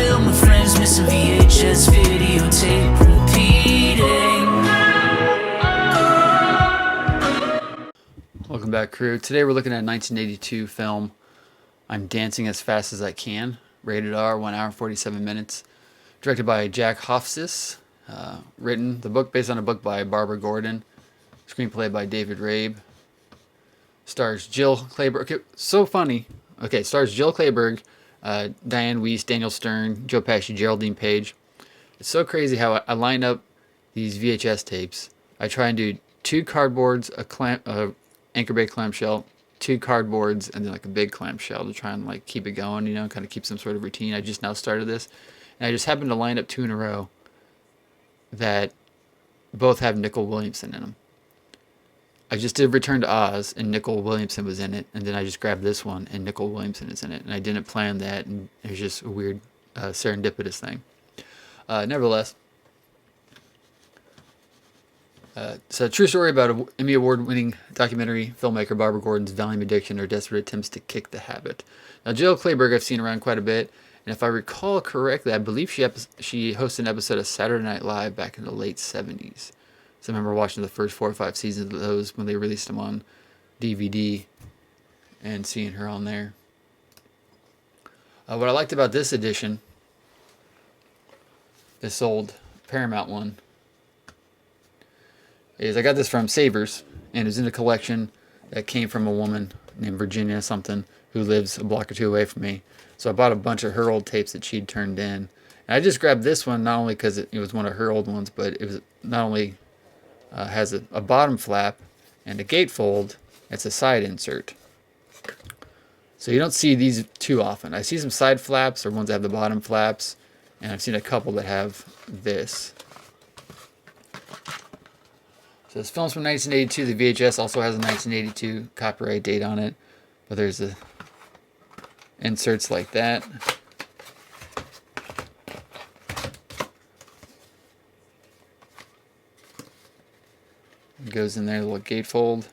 film with friends, missing VHS videotape repeating. Welcome back, crew. Today we're looking at a 1982 film, I'm Dancing as Fast as I Can, rated R, 1 hour 47 minutes, directed by Jack Hofstas, written, the book based on a book by Barbara Gordon, screenplay by David Rabe, stars Jill Clayburgh, okay, so funny, okay, stars Jill Clayburgh, Diane Weiss, Daniel Stern, Joe Pesci, Geraldine Page. It's so crazy how I line up these VHS tapes. I try and do 2 cardboards, a anchor bay clamshell, 2 cardboards, and then like a big clamshell to try and like keep it going, you know, kind of keep some sort of routine. I just now started this, and I just happened to line up 2 in a row that both have Nicole Williamson in them. I just did Return to Oz, and Nicole Williamson was in it, and then I just grabbed this one, and Nicole Williamson is in it, and I didn't plan that, and it was just a weird serendipitous thing. Nevertheless, it's a true story about an Emmy Award-winning documentary filmmaker Barbara Gordon's Valium addiction or desperate attempts to kick the habit. Now, Jill Clayburgh I've seen around quite a bit, and if I recall correctly, I believe she hosted an episode of Saturday Night Live back in the late 70s. So I remember watching the first 4 or 5 seasons of those when they released them on DVD and seeing her on there. What I liked about this edition, this old Paramount one, is I got this from Savers, and it was in a collection that came from a woman named Virginia something who lives a block or 2 away from me. So I bought a bunch of her old tapes that she'd turned in. And I just grabbed this one not only because it was one of her old ones, but it was not only has a bottom flap and a gatefold, it's a side insert. So you don't see these too often. I see some side flaps or ones that have the bottom flaps, and I've seen a couple that have this. So this film's from 1982. The VHS also has a 1982 copyright date on it. But there's the inserts like that. It goes in there, a little gatefold.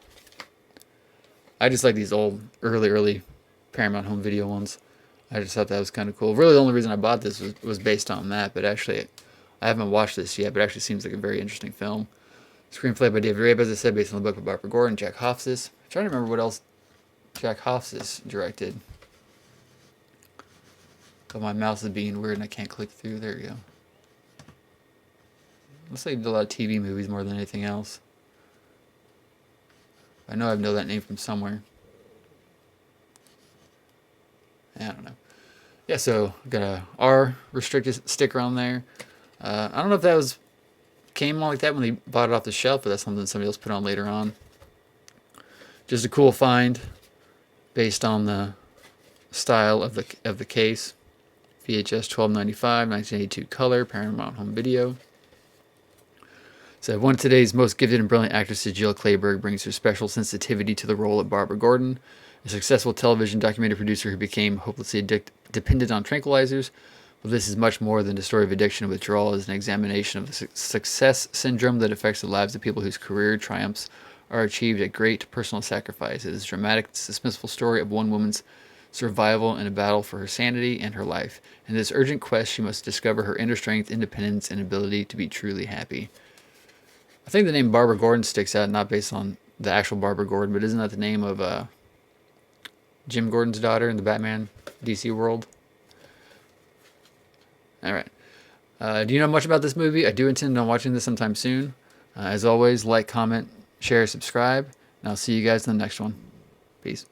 I just like these old, early Paramount home video ones. I just thought that was kind of cool. Really, the only reason I bought this was based on that. But actually, I haven't watched this yet. But it actually seems like a very interesting film. Screenplay by David Rabe, as I said, based on the book by Barbara Gordon, Jack Hofstas. I'm trying to remember what else Jack Hofstas directed. But my mouse is being weird and I can't click through. There we go. Looks like he did a lot of TV movies more than anything else. I know I know that name from somewhere. I don't know. Yeah, so got a R restricted sticker on there. I don't know if that came like that when they bought it off the shelf, but that's something somebody else put on later on. Just a cool find based on the style of the case. VHS 1295, 1982 color, Paramount Home Video. So one of today's most gifted and brilliant actresses, Jill Clayburgh, brings her special sensitivity to the role of Barbara Gordon, a successful television documentary producer who became hopelessly dependent on tranquilizers. But this is much more than a story of addiction and withdrawal. It is an examination of the success syndrome that affects the lives of people whose career triumphs are achieved at great personal sacrifice. It is a dramatic, suspenseful story of one woman's survival in a battle for her sanity and her life. In this urgent quest, she must discover her inner strength, independence, and ability to be truly happy. I think the name Barbara Gordon sticks out, not based on the actual Barbara Gordon, but isn't that the name of Jim Gordon's daughter in the Batman DC world? All right. Do you know much about this movie? I do intend on watching this sometime soon. As always, like, comment, share, subscribe, and I'll see you guys in the next one. Peace.